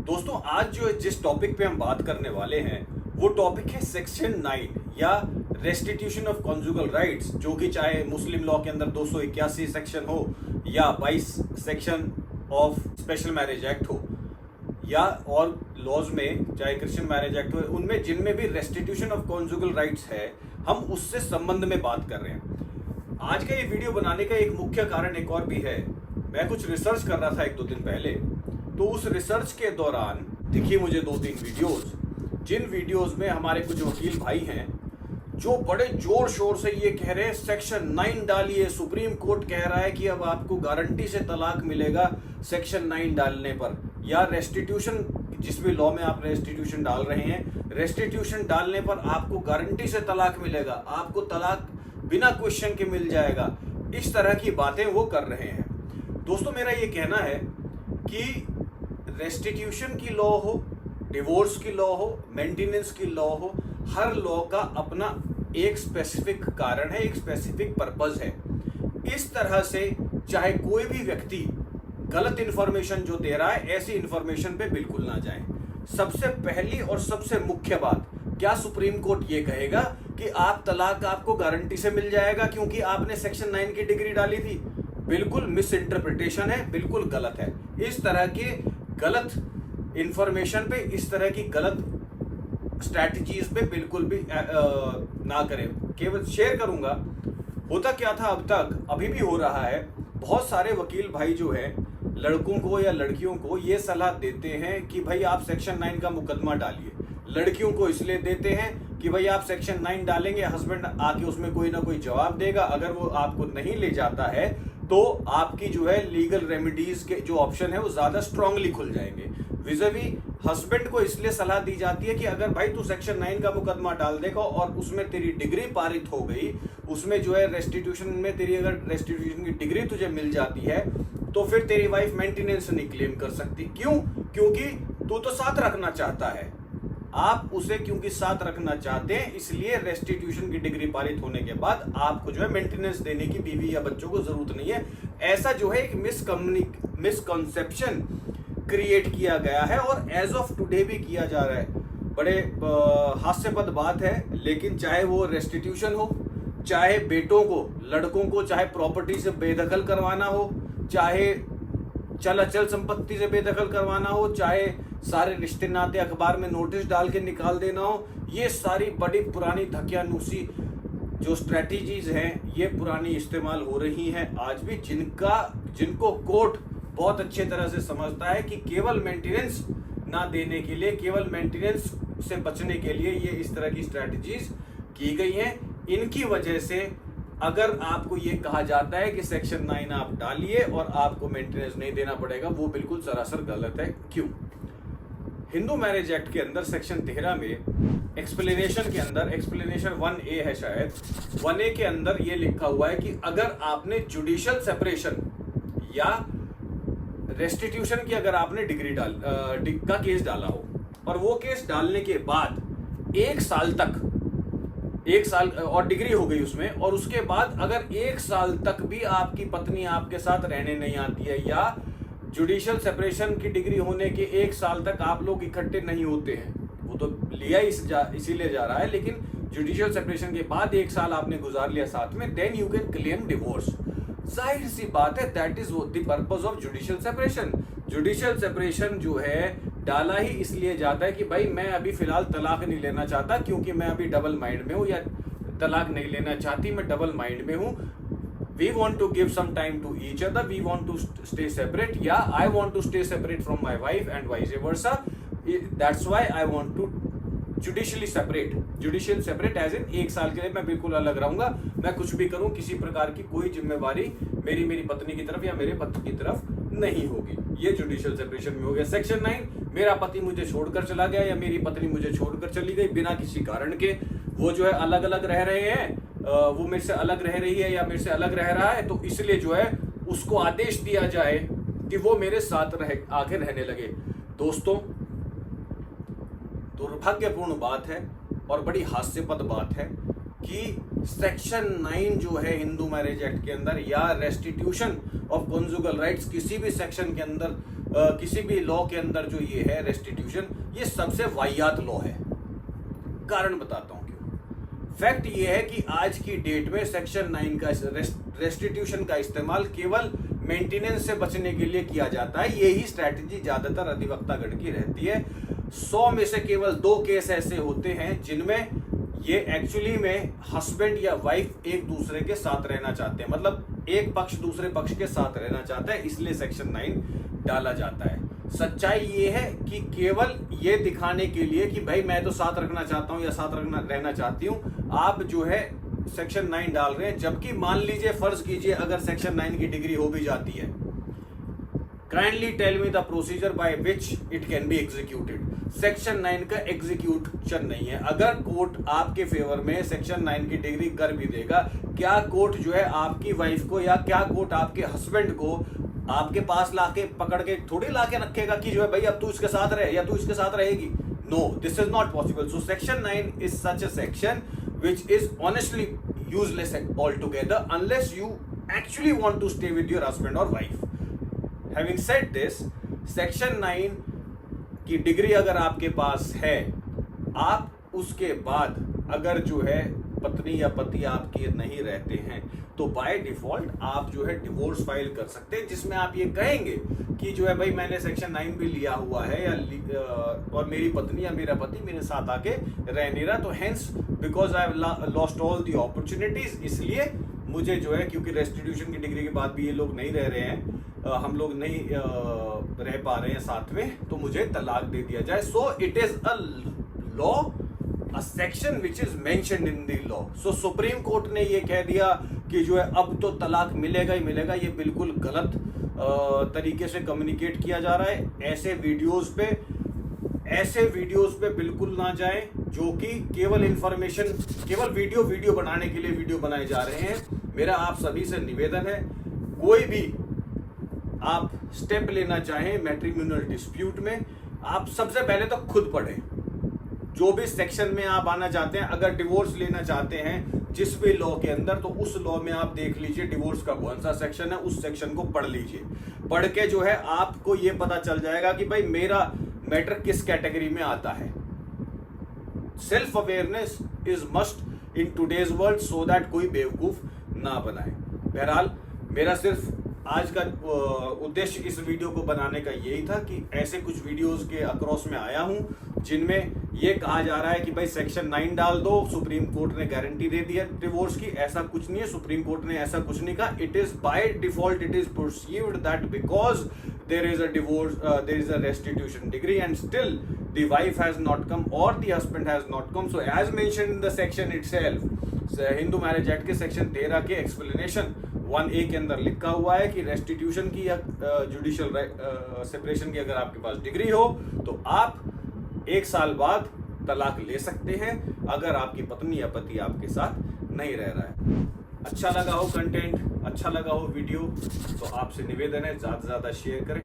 दोस्तों आज जो जिस टॉपिक पे हम बात करने वाले हैं वो टॉपिक है सेक्शन 9 या रेस्टिट्यूशन ऑफ कॉन्जुगल राइट्स, जो कि चाहे मुस्लिम लॉ के अंदर 281 सेक्शन हो या 22 section of special marriage act हो या और लॉज में चाहे क्रिश्चियन मैरिज एक्ट हो, उनमें जिनमें भी रेस्टिट्यूशन ऑफ कॉन्जुगल राइट्स है, हम उससे संबंध में बात कर रहे हैं। आज का ये वीडियो बनाने का एक मुख्य कारण एक और भी है। मैं कुछ रिसर्च कर रहा था एक दो दिन पहले, तो उस रिसर्च के दौरान दिखी मुझे 2-3 वीडियोस, जिन वीडियोस में हमारे कुछ वकील भाई हैं जो बड़े जोर शोर से ये कह रहे हैं सेक्शन 9 डालिए, सुप्रीम कोर्ट कह रहा है कि अब आपको गारंटी से तलाक मिलेगा सेक्शन 9 डालने पर, या रेस्टिट्यूशन, जिस भी लॉ में आप रेस्टिट्यूशन डाल रहे हैं, रेस्टिट्यूशन डालने पर आपको गारंटी से तलाक मिलेगा, आपको तलाक बिना क्वेश्चन के मिल जाएगा। इस तरह की बातें वो कर रहे हैं। दोस्तों मेरा ये कहना है कि रेस्टिट्यूशन की लॉ हो, डिवोर्स की लॉ हो, मेंटेनेंस की लॉ हो, हर लॉ का अपना एक स्पेसिफिक कारण है, एक स्पेसिफिक पर्पस है। इस तरह से चाहे कोई भी व्यक्ति गलत इंफॉर्मेशन जो दे रहा है, ऐसी इंफॉर्मेशन पे बिल्कुल ना जाए। सबसे पहली और सबसे मुख्य बात, क्या सुप्रीम कोर्ट ये कहेगा कि आप तलाक आपको गारंटी से मिल जाएगा क्योंकि आपने सेक्शन 9 की डिग्री डाली थी? बिल्कुल मिस इंटरप्रिटेशन है, बिल्कुल गलत है। इस तरह के गलत इंफॉर्मेशन पे, इस तरह की गलत स्ट्रैटेजीज पे बिल्कुल भी ना करें। केवल शेयर करूंगा, होता क्या था अब तक, अभी भी हो रहा है। बहुत सारे वकील भाई जो है लड़कों को या लड़कियों को ये सलाह देते हैं कि भाई आप सेक्शन 9 का मुकदमा डालिए। लड़कियों को इसलिए देते हैं कि भाई आप सेक्शन 9 डालेंगे, हस्बैंड आके उसमें कोई ना कोई जवाब देगा, अगर वो आपको नहीं ले जाता है तो आपकी जो है लीगल रेमेडीज के जो ऑप्शन है वो ज्यादा स्ट्रांगली खुल जाएंगे। विज़ावी हस्बैंड को इसलिए सलाह दी जाती है कि अगर भाई तू सेक्शन 9 का मुकदमा डाल देगा और उसमें तेरी डिग्री पारित हो गई, उसमें जो है रेस्टिट्यूशन में तेरी अगर रेस्टिट्यूशन की डिग्री तुझे मिल जाती है तो फिर तेरी वाइफ मेंटेनेंस नहीं क्लेम कर सकती। क्यों? क्योंकि तू तो साथ रखना चाहता है, आप उसे क्योंकि साथ रखना चाहते हैं, इसलिए रेस्टिट्यूशन की डिग्री पारित होने के बाद आपको जो है मेंटेनेंस देने की बीवी या बच्चों को जरूरत नहीं है। ऐसा जो है एक मिसकंसेप्शन क्रिएट किया गया है और एज ऑफ टुडे भी किया जा रहा है। बड़े हास्यास्पद बात है, लेकिन चाहे वो रेस्टिट्यूशन हो, चाहे बेटों को, लड़कों को चाहे प्रॉपर्टी से बेदखल करवाना हो, चाहे चल अचल संपत्ति से बेदखल करवाना हो, चाहे सारे रिश्ते नाते अखबार में नोटिस डाल के निकाल देना हो, ये सारी बड़ी पुरानी धकियानुसी जो स्ट्रेटजीज हैं, ये पुरानी इस्तेमाल हो रही हैं आज भी, जिनको कोर्ट बहुत अच्छे तरह से समझता है कि केवल मेंटेनेंस ना देने के लिए, केवल मेंटेनेंस से बचने के लिए ये इस तरह की स्ट्रेटजीज की गई हैं। इनकी वजह से अगर आपको ये कहा जाता है कि सेक्शन 9 आप डालिए और आपको मेंटेनेंस नहीं देना पड़ेगा, वो बिल्कुल सरासर गलत है। क्यों? हिंदू मैरिज एक्ट के अंदर सेक्शन 13 में एक्सप्लेनेशन के अंदर, एक्सप्लेनेशन 1A है शायद, 1A के अंदर ये लिखा हुआ है कि अगर आपने जुडिशियल सेपरेशन या रेस्टिट्यूशन की अगर आपने डिग्री का केस डाला हो और वो केस डालने के बाद 1 साल तक, 1 साल और डिग्री हो गई उसमें, और उसके बाद अगर 1 साल तक भी आपकी पत्नी आपके साथ रहने नहीं आती है, या जुडिशियल सेपरेशन की डिग्री होने के 1 साल तक आप लोग इकट्ठे नहीं होते हैं, वो तो लिया इसीलिए जा रहा है, लेकिन जुडिशियल सेपरेशन के बाद 1 साल आपने गुजार लिया साथ में, then you can claim divorce. जाहिर सी बात है, that is the purpose of judicial separation. Judicial separation जो है डाला ही इसलिए जाता है कि भाई मैं अभी फिलहाल तलाक नहीं लेना चाहता क्योंकि मैं अभी डबल माइंड में हूं, या तलाक नहीं लेना चाहती, मैं डबल माइंड में हूं। We want to give some time to each other. We want to stay separate. Yeah, I want to stay separate from my wife and vice versa. That's why I want to judicially separate. Judicial separate as in 1 साल के लिए मैं बिल्कुल अलग रहूंगा, मैं कुछ भी करूं, किसी प्रकार की कोई जिम्मेवारी मेरी पत्नी की तरफ या मेरे पति की तरफ नहीं होगी। ये जुडिशियल सेपरेशन में हो गया। सेक्शन 9, मेरा पति मुझे छोड़कर चला गया या मेरी पत्नी मुझे छोड़कर चली गई बिना किसी कारण के, वो जो है अलग अलग रह रहे हैं, वो मेरे से अलग रह रही है या मेरे से अलग रह रहा है, तो इसलिए जो है उसको आदेश दिया जाए कि वो मेरे साथ आके रहने लगे। दोस्तों दुर्भाग्यपूर्ण बात है और बड़ी हास्यास्पद बात है कि सेक्शन 9 जो है हिंदू मैरिज एक्ट के अंदर या रेस्टिट्यूशन ऑफ कॉन्जुगल राइट्स, किसी भी सेक्शन के अंदर किसी भी लॉ के अंदर जो ये है रेस्टिट्यूशन, ये सबसे वाहियात लॉ है। कारण बताता हूं क्यों। फैक्ट ये है कि आज की डेट में सेक्शन 9 का रेस्टिट्यूशन का इस्तेमाल केवल मेंटेनेंस से बचने के लिए किया जाता है। यही स्ट्रैटेजी ज्यादातर अधिवक्तागण की रहती है। 100 में से केवल 2 केस ऐसे होते हैं जिनमें ये एक्चुअली में हस्बैंड या वाइफ एक दूसरे के साथ रहना चाहते हैं, मतलब एक पक्ष दूसरे पक्ष के साथ रहना चाहता है, इसलिए सेक्शन 9 डाला जाता है। सच्चाई ये है कि केवल ये दिखाने के लिए कि भाई मैं तो साथ रखना चाहता हूं या साथ रहना चाहती हूं, आप जो है सेक्शन 9 डाल रहे हैं। जबकि मान लीजिए, फर्ज कीजिए अगर सेक्शन 9 की डिग्री हो भी जाती है, kindly tell me the procedure by which it can be executed. Section 9 का एग्जीक्यूशन नहीं है। अगर कोर्ट आपके फेवर में सेक्शन 9 की डिग्री कर भी देगा, क्या कोर्ट जो है आपकी वाइफ को या क्या कोर्ट आपके हस्बैंड को आपके पास लाके पकड़ के थोड़ी लाके रखेगा कि जो है भाई अब तू इसके साथ रहे या तू इसके साथ रहेगी? No, this is not possible. So section 9 is such a section which is honestly useless altogether unless you actually want to stay with your husband or wife. Having said this, section 9 की degree अगर आपके पास है, आप उसके बाद अगर जो है पत्नी या पति आपके नहीं रहते हैं तो बाय डिफॉल्ट आप जो है डिवोर्स फाइल कर सकते हैं, जिसमें आप ये कहेंगे कि जो है भाई मैंने सेक्शन 9 भी लिया हुआ है या और मेरी पत्नी या मेरा पति मेरे साथ आके रह नहीं रहा, तो hence because I have lost all the opportunities, इसलिए मुझे जो है, क्योंकि रेस्टिट्यूशन की डिग्री के बाद भी ये लोग नहीं रह रहे हैं, हम लोग नहीं रह पा रहे हैं साथ में, तो मुझे तलाक दे दिया जाए। So it is a law, a section which is mentioned in the law. So supreme court ने ये कह दिया कि जो है अब तो तलाक मिलेगा ही मिलेगा, ये बिल्कुल गलत तरीके से कम्युनिकेट किया जा रहा है। ऐसे वीडियोस पे बिल्कुल ना जाएं जो कि केवल इंफॉर्मेशन, केवल वीडियो बनाने के लिए वीडियो बनाए जा रहे हैं। मेरा आप सभी से निवेदन है, कोई भी आप स्टेप लेना चाहें मैट्रिमोनियल डिस्प्यूट में, आप सबसे पहले तो खुद पढ़ें। जो भी सेक्शन में आप आना चाहते हैं, अगर डिवोर्स लेना चाहते हैं जिस भी लॉ के अंदर, तो उस लॉ में आप देख लीजिए डिवोर्स का कौन सा सेक्शन है, उस सेक्शन को पढ़ लीजिए। पढ़ के जो है आपको ये पता चल जाएगा कि भाई मेरा मैटर किस कैटेगरी में आता है। Self awareness is must in today's world so that कोई बेवकूफ ना बनाए। बहरहाल मेरा सिर्फ आज का उद्देश्य इस वीडियो को बनाने का यही था कि ऐसे कुछ वीडियोस के अक्रॉस में आया हूं जिनमें ये कहा जा रहा है कि भाई सेक्शन 9 डाल दो, सुप्रीम कोर्ट ने गारंटी दे दी है डिवोर्स की। ऐसा कुछ नहीं है, सुप्रीम कोर्ट ने ऐसा कुछ नहीं कहा। It is by default it is perceived that because there is a divorce, there is a restitution degree and still the wife has not come or the husband has not come. So as mentioned in the section itself, Hindu marriage act के section 13 के explanation 1A के अंदर लिखा हुआ है कि restitution की या जुडिशियल सेपरेशन की अगर आपके पास डिग्री हो तो आप 1 साल बाद तलाक ले सकते हैं अगर आपकी पत्नी या पति आपके साथ नहीं रह रहा है। अच्छा लगा हो कंटेंट, अच्छा लगा हो वीडियो, तो आपसे निवेदन है ज़्यादा से ज़्यादा शेयर करें।